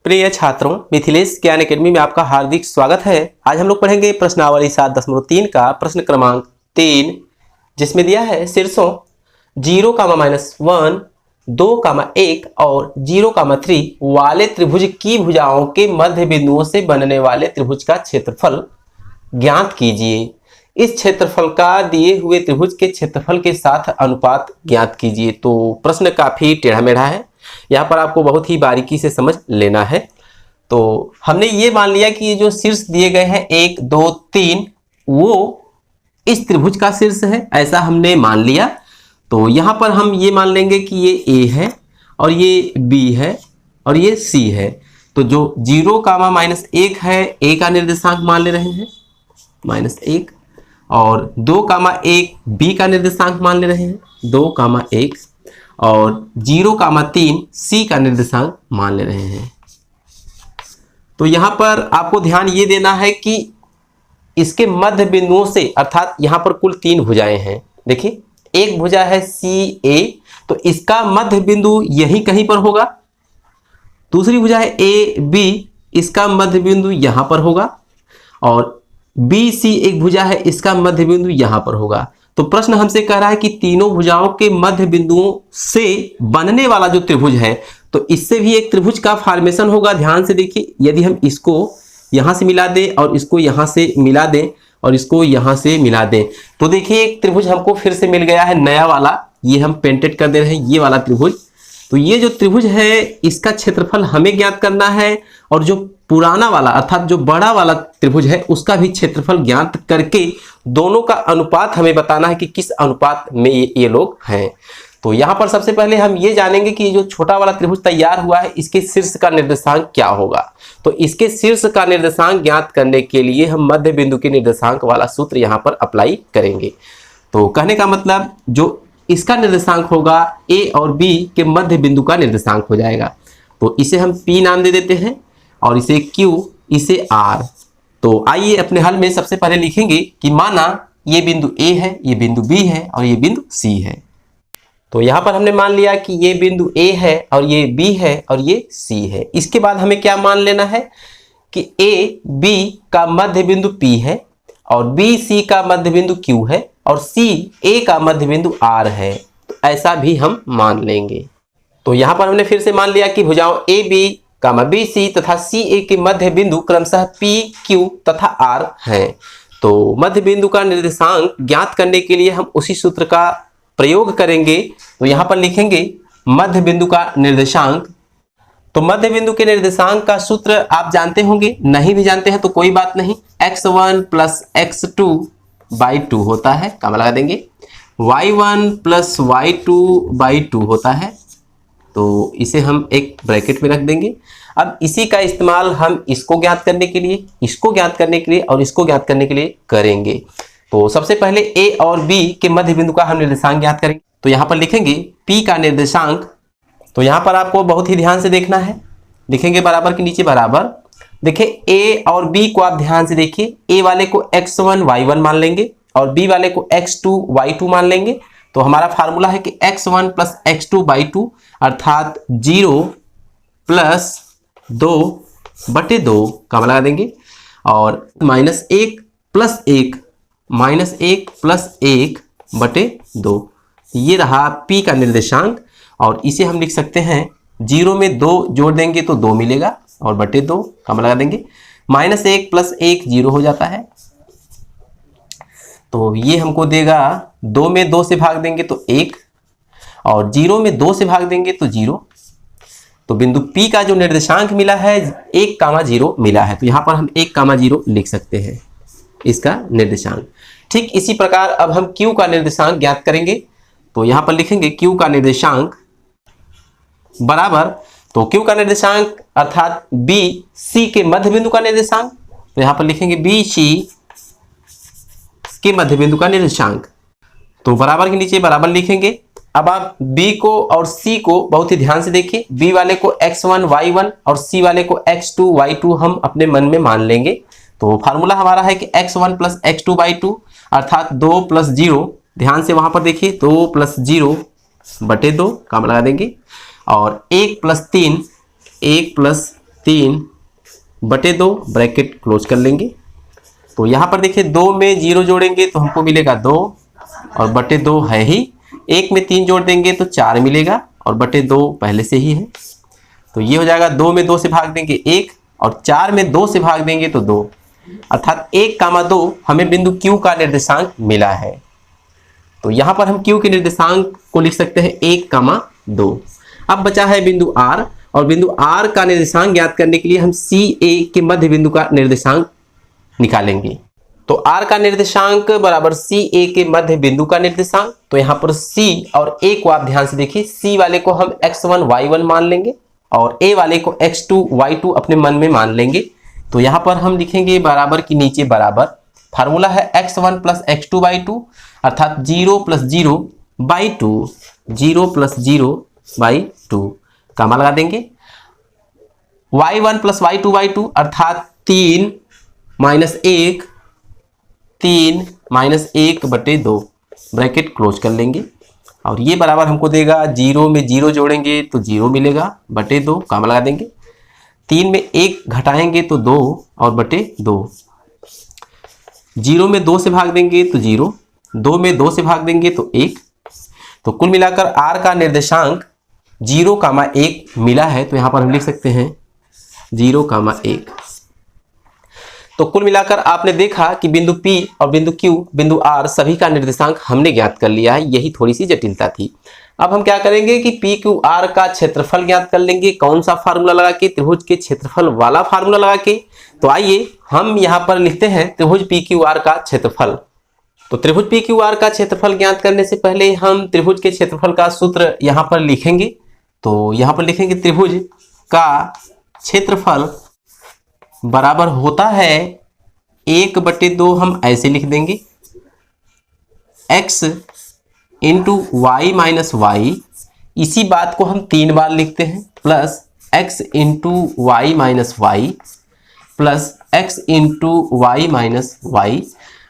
प्रिय छात्रों, मिथिलेश ज्ञान अकेडमी में आपका हार्दिक स्वागत है। आज हम लोग पढ़ेंगे प्रश्नावली 7.3 का प्रश्न क्रमांक 3, जिसमें दिया है शीर्षों 0, -1, 2, 1 और 0, 3 वाले त्रिभुज की भुजाओं के मध्य बिंदुओं से बनने वाले त्रिभुज का क्षेत्रफल ज्ञात कीजिए। इस क्षेत्रफल का दिए हुए त्रिभुज के क्षेत्रफल के साथ अनुपात ज्ञात कीजिए। तो प्रश्न काफी टेढ़ा मेढ़ा है, यहाँ पर आपको बहुत ही बारीकी से समझ लेना है। तो हमने ये मान लिया कि ये जो शीर्ष दिए गए हैं 1, 2, 3 वो इस त्रिभुज का शीर्ष है, ऐसा हमने मान लिया। तो यहाँ पर हम ये मान लेंगे कि ये A है और ये B है और ये C है। तो जो 0, -1 है, A का निर्देशांक मान ले रहे हैं -1 और 2, 1 B का निर्देशांक मान ले रहे हैं 2, 1 और 0, 3 C का निर्देशांक मान ले रहे हैं। तो यहाँ पर आपको ध्यान ये देना है कि इसके मध्य बिंदुओं से, अर्थात यहाँ पर कुल 3 भुजाएं हैं। देखिए, एक भुजा है CA, तो इसका मध्य बिंदु यहीं कहीं पर होगा। दूसरी भुजा है AB, इसका मध्य बिंदु यहाँ पर होगा और BC एक भुजा है, इसका मध्य बिंदु यहाँ पर होगा। तो प्रश्न हमसे कह रहा है कि तीनों भुजाओं के मध्य बिंदुओं से बनने वाला जो त्रिभुज है, तो इससे भी एक त्रिभुज का फॉर्मेशन होगा। ध्यान से देखिए, यदि हम इसको यहां से मिला दें और इसको यहां से मिला दें और इसको यहां से मिला दें, तो देखिए एक त्रिभुज हमको फिर से मिल गया है, नया वाला। ये हम पेंटेड कर दे रहे हैं, ये वाला त्रिभुज। तो ये जो त्रिभुज है इसका क्षेत्रफल हमें ज्ञात करना है और जो पुराना वाला अर्थात जो बड़ा वाला त्रिभुज है उसका भी क्षेत्रफल ज्ञात करके दोनों का अनुपात हमें बताना है कि किस अनुपात में ये लोग हैं। तो यहाँ पर सबसे पहले हम ये जानेंगे कि जो छोटा वाला त्रिभुज तैयार हुआ है इसके शीर्ष का निर्देशांक क्या होगा। तो इसके शीर्ष का निर्देशांक ज्ञात करने के लिए हम मध्य बिंदु के निर्देशांक वाला सूत्र यहाँ पर अप्लाई करेंगे। तो कहने का मतलब जो इसका निर्देशांक होगा A और B के मध्य बिंदु का निर्देशांक हो जाएगा। तो इसे हम P नाम दे देते हैं और इसे Q, इसे R। तो आइए अपने हल में सबसे पहले लिखेंगे कि माना ये बिंदु A है, ये बिंदु B है और ये बिंदु C है। तो यहाँ पर हमने मान लिया कि ये बिंदु A है और ये B है और ये C है। इसके बाद हमें क्या मान लेना है कि A, B का मध्य बिंदु P है और B, C का मध्य बिंदु Q है और C, A का मध्य बिंदु R है। तो ऐसा भी हम मान लेंगे। तो यहाँ पर हमने फिर से मान लिया कि भुजाओं AB, BC तथा CA के मध्य बिंदु क्रमशः P, Q तथा R हैं। तो मध्य बिंदु का निर्देशांक ज्ञात करने के लिए हम उसी सूत्र का प्रयोग करेंगे। तो यहाँ पर लिखेंगे मध्य बिंदु का निर्देशांक। तो मध्य बिंदु के निर्देशांक का सूत्र आप जानते होंगे, नहीं भी जानते हैं तो कोई बात नहीं, x1 + x2/2 होता है, काम लगा देंगे। y1 + y2/2 होता है, तो इसे हम एक ब्रैकेट में रख देंगे। अब इसी का इस्तेमाल हम इसको ज्ञात करने के लिए, इसको ज्ञात करने के लिए और इसको ज्ञात करने के लिए करेंगे। तो सबसे पहले A और B के मध्य बिंदु का हम निर्देशांक ज्ञात करेंगे। तो यहाँ पर लिखेंगे P का निर्देशांक। तो यहाँ पर आपको बहुत ही ध्यान से देखना है, लिखेंगे बराबर के नीचे बराबर। देखिए A और B को आप ध्यान से देखिए, A वाले को x1 y1 मान लेंगे और B वाले को x2 y2 मान लेंगे। तो हमारा फार्मूला है कि x1 + x2/2 अर्थात 0 + 2/2 काम लगा देंगे और -1 + 1 -1 + 1/2। ये रहा P का निर्देशांक और इसे हम लिख सकते हैं 0 में 2 जोड़ देंगे तो 2 मिलेगा और /2 काम लगा देंगे। -1 + 1 0 हो जाता है, तो ये हमको देगा 2 में 2 से भाग देंगे तो 1 और 0 में 2 से भाग देंगे तो 0। तो बिंदु P का जो निर्देशांक मिला है 1, 0 मिला है। तो यहाँ पर हम 1, 0 लिख सकते हैं इसका निर्देशांक। ठीक इसी प्रकार अब हम Q का निर्देशांक ज्ञात करेंगे। तो यहाँ पर लिखेंगे Q का निर्देशांक बराबर, तो Q का निर्देशांक अर्थात BC के मध्य बिंदु का निर्देशांक। तो यहाँ पर लिखेंगे BC के मध्य बिंदु का निर्देशांक। तो बराबर के नीचे बराबर लिखेंगे। अब आप B को और C को बहुत ही ध्यान से देखिए, B वाले को x1 y1 और C वाले को x2 y2 हम अपने मन में मान लेंगे। तो फार्मूला हमारा है कि x1 + x2/2 अर्थात 2 + 0, ध्यान से वहां पर देखिए 2 + 0/2 काम लगा देंगे और 1 + 3 1 + 3/2 ब्रैकेट क्लोज कर लेंगे। तो यहाँ पर देखिए 2 में 0 जोड़ेंगे तो हमको मिलेगा 2 और बटे 2 है ही। 1 में 3 जोड़ देंगे तो 4 मिलेगा और बटे 2 पहले से ही है। तो ये हो जाएगा 2 में 2 से भाग देंगे 1 और 4 में 2 से भाग देंगे तो 2, अर्थात 1,2 हमें बिंदु Q का निर्देशांक मिला है। तो यहाँ पर हम Q के निर्देशांक को लिख सकते हैं 1,2। अब बचा है बिंदु R और बिंदु R का निर्देशांक ज्ञात करने के लिए हम CA के मध्य बिंदु का निर्देशांक निकालेंगे। तो R का निर्देशांक बराबर CA के मध्य बिंदु का निर्देशांक। तो यहाँ पर C और A को आप ध्यान से देखिए, C वाले को हम x1 y1 मान लेंगे और A वाले को x2 y2 अपने मन में मान लेंगे। तो यहाँ पर हम लिखेंगे बराबर की नीचे बराबर, फार्मूला है x1 प्लस x2 बाई 2, अर्थात 0 प्लस 0 बाई 2, 0 प्लस 0 बाई 2 कामा लगा देंगे। y1 प्लस y2 बाई 2 अर्थात 3 माइनस 1, 3 माइनस 1/2 ब्रैकेट क्लोज कर लेंगे और ये बराबर हमको देगा 0 में 0 जोड़ेंगे तो 0 मिलेगा बटे 2 कामा लगा देंगे। 3 में 1 घटाएंगे तो 2 और बटे 2, 0 में 2 से भाग देंगे तो 0, 2 में 2 से भाग देंगे तो 1। तो कुल मिलाकर R का निर्देशांक 0,1 मिला है। तो यहाँ पर हम लिख सकते हैं 0,1। तो कुल मिलाकर आपने देखा कि बिंदु P और बिंदु Q, बिंदु R सभी का निर्देशांक हमने ज्ञात कर लिया है। यही थोड़ी सी जटिलता थी। अब हम क्या करेंगे कि PQR का क्षेत्रफल ज्ञात कर लेंगे। कौन सा फार्मूला लगा के? त्रिभुज के क्षेत्रफल वाला फार्मूला लगा के। तो आइए हम यहाँ पर लिखते हैं त्रिभुज PQR का क्षेत्रफल। तो त्रिभुज PQR का क्षेत्रफल ज्ञात करने से पहले हम त्रिभुज के क्षेत्रफल का सूत्र यहाँ पर लिखेंगे। तो यहाँ पर लिखेंगे त्रिभुज का क्षेत्रफल बराबर होता है 1/2, हम ऐसे लिख देंगे x into Y minus Y. इसी बात को हम 3 बार लिखते हैं, plus x into Y minus Y plus x into Y minus Y.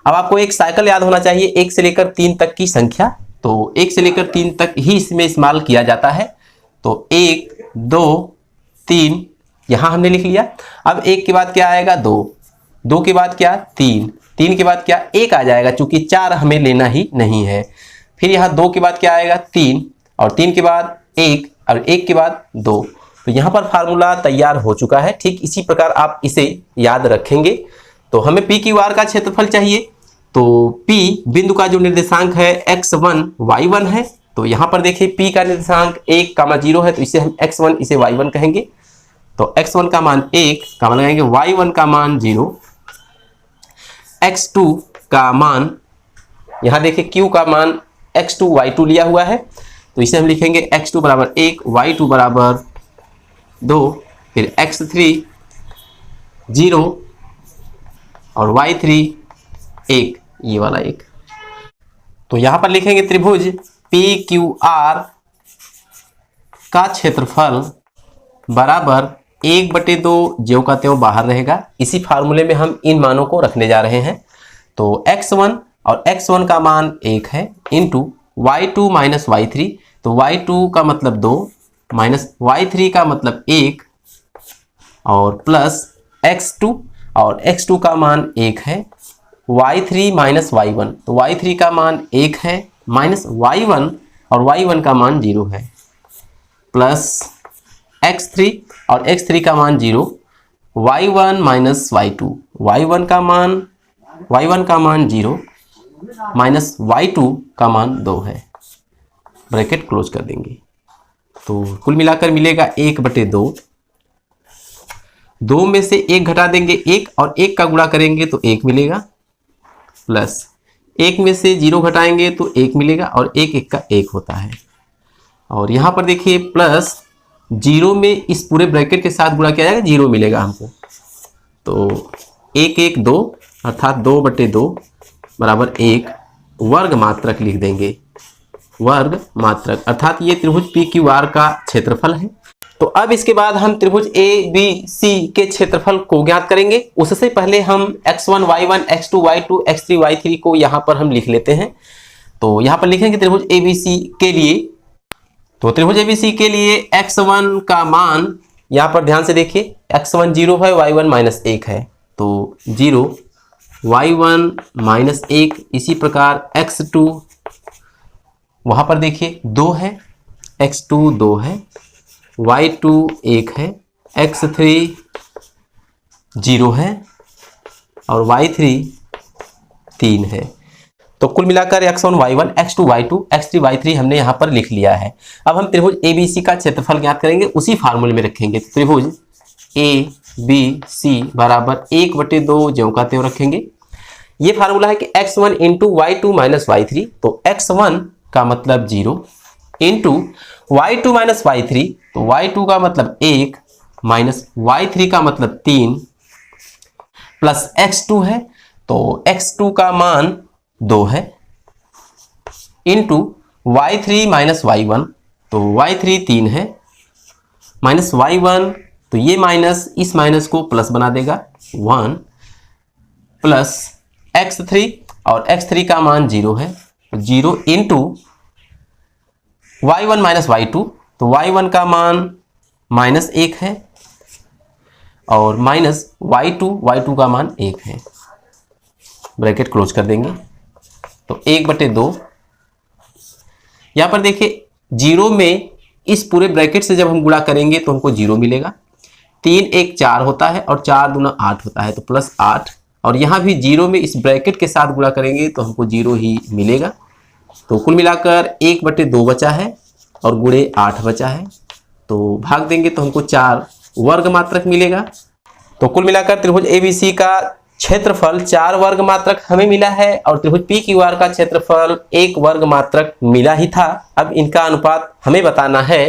अब आपको एक साइकिल याद होना चाहिए, 1 से लेकर 3 तक की संख्या। तो 1 से लेकर 3 तक ही इसमें इस्तेमाल किया जाता है। तो 1 2 3 यहाँ हमने लिख लिया। अब 1 के बाद क्या आएगा? 2, 2 के बाद क्या? 3, 3 के बाद क्या? 1 आ जाएगा, चूंकि 4 हमें लेना ही नहीं है। फिर यहाँ 2 के बाद क्या आएगा? 3 और 3 के बाद 1 और 1 के बाद 2। तो यहाँ पर फार्मूला तैयार हो चुका है। ठीक इसी प्रकार आप इसे याद रखेंगे। तो हमें PQR का क्षेत्रफल चाहिए। तो P बिंदु का जो निर्देशांक है x1 y1 है। तो यहाँ पर देखिए P का निर्देशांक 1,0 है, तो इसे हम x1 इसे y1 कहेंगे। तो x1 का मान 1 कामा लगाएंगे, y1 का मान 0, x2 का मान, यहाँ देखिए Q का मान x2 y2 लिया हुआ है। तो इसे हम लिखेंगे x2 बराबर 1, y2 बराबर 2, फिर x3 0 और y3 1, ये वाला 1। तो यहाँ पर लिखेंगे त्रिभुज PQR का क्षेत्रफल बराबर 1/2 ज्यों का त्यों बाहर रहेगा। इसी फार्मूले में हम इन मानों को रखने जा रहे हैं। तो x1 और x1 का मान 1 है इंटू y2 माइनस y3। तो y2 का मतलब 2 माइनस y3 का मतलब 1 और प्लस x2 और x2 का मान 1 है, y3 माइनस y1। तो y3 का मान 1 है माइनस y1 और y1 का मान 0 है, प्लस x3 और x3 का मान 0, y1 माइनस y2, y1 का मान 0 माइनस y2 का मान 2 है। ब्रैकेट क्लोज कर देंगे। तो कुल मिलाकर मिलेगा 1/2। 2 में से 1 घटा देंगे 1 और 1 का गुणा करेंगे तो 1 मिलेगा, प्लस 1 में से 0 घटाएंगे तो 1 मिलेगा और 1 1 का 1 होता है। और यहाँ पर देखिए प्लस 0 में इस पूरे ब्रैकेट के साथ गुणा किया जाएगा, 0 मिलेगा हमको। तो 1 1 2 अर्थात 2/2 बराबर 1 वर्ग मात्रक लिख देंगे, वर्ग मात्रक, अर्थात ये त्रिभुज PQR का क्षेत्रफल है। तो अब इसके बाद हम त्रिभुज ABC के क्षेत्रफल को ज्ञात करेंगे। उससे पहले हम x1 y1 x2 y2 x3 y3 को यहाँ पर हम लिख लेते हैं। तो यहाँ पर लिखेंगे त्रिभुज ABC के लिए। तो त्रिभुज ABC के लिए x1 का मान यहाँ पर ध्यान से देखिए x1 0 है, y1 -1 है, तो 0 y1 -1। इसी प्रकार x2 वहाँ पर देखिए 2 है, x2 2 है, y2 1 है, x3 0 है और y3 3 है। तो कुल मिलाकर x1 y1, x2 y2, x3 y3 हमने यहाँ पर लिख लिया है। अब हम त्रिभुज ABC का क्षेत्रफल ज्ञात करेंगे, उसी फार्मूले में रखेंगे। त्रिभुज ABC बराबर 1/2 ज्यों का त्यों रखेंगे। ये फार्मूला है कि x1 into y2 minus y3, तो x1 का मतलब 0 इंटू y2 माइनस y3, तो y2 का मतलब 1 माइनस y3 का मतलब 3 प्लस x2 है, तो x2 का मान 2 है इंटू y3 माइनस y1, तो y3 3 है माइनस y1, तो ये माइनस इस माइनस को प्लस बना देगा 1 प्लस x3, और x3 का मान 0 है, 0 इंटू y1 माइनस y2, तो y1 का मान -1 है और माइनस y2 का मान 1 है। ब्रैकेट क्लोज कर देंगे, तो 1/2। यहाँ पर देखिए 0 में इस पूरे ब्रैकेट से जब हम गुणा करेंगे तो हमको 0 मिलेगा। 3 1 4 होता है और 4 दूना 8 होता है, तो +8, और यहाँ भी 0 में इस ब्रैकेट के साथ गुणा करेंगे तो हमको 0 ही मिलेगा। तो कुल मिलाकर 1/2 बचा है और गुणे 8 बचा है, तो भाग देंगे तो हमको 4 वर्ग मात्रक मिलेगा। तो कुल मिलाकर त्रिभुज ABC का क्षेत्रफल 4 वर्ग मात्रक हमें मिला है और त्रिभुज PQR का क्षेत्रफल 1 वर्ग मात्रक मिला ही था। अब इनका अनुपात हमें बताना है,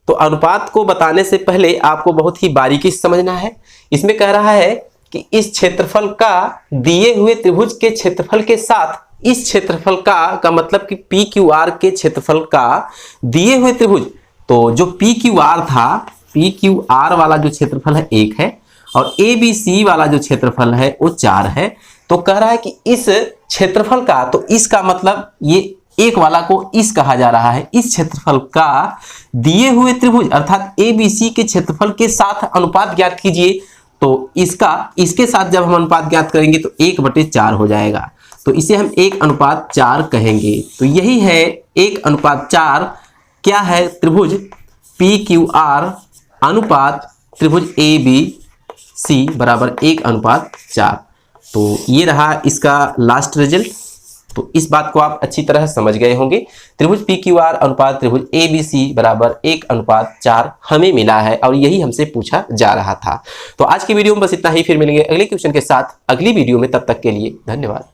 तो अनुपात को बताने से पहले आपको बहुत ही बारीकी से समझना है। इसमें कह रहा है कि इस क्षेत्रफल का दिए हुए त्रिभुज के क्षेत्रफल के साथ इस क्षेत्रफल का मतलब कि PQR के क्षेत्रफल का दिए हुए त्रिभुज, तो जो PQR था, PQR वाला जो क्षेत्रफल है 1 है और ABC वाला जो क्षेत्रफल है वो 4 है। तो कह रहा है कि इस क्षेत्रफल का, तो इसका मतलब ये एक वाला को इस कहा जा रहा है, इस क्षेत्रफल का दिए हुए त्रिभुज अर्थात ABC के क्षेत्रफल के साथ अनुपात ज्ञात कीजिए। तो इसके साथ जब हम अनुपात ज्ञात करेंगे तो 1/4 हो जाएगा, तो इसे हम 1:4 कहेंगे। तो यही है 1:4 क्या है, त्रिभुज PQR अनुपात त्रिभुज ABC बराबर 1:4। तो ये रहा इसका लास्ट रिजल्ट। तो इस बात को आप अच्छी तरह समझ गए होंगे। त्रिभुज PQR अनुपात त्रिभुज ABC बराबर 1:4 हमें मिला है और यही हमसे पूछा जा रहा था। तो आज की वीडियो में बस इतना ही, फिर मिलेंगे अगले क्वेश्चन के साथ अगली वीडियो में। तब तक के लिए धन्यवाद।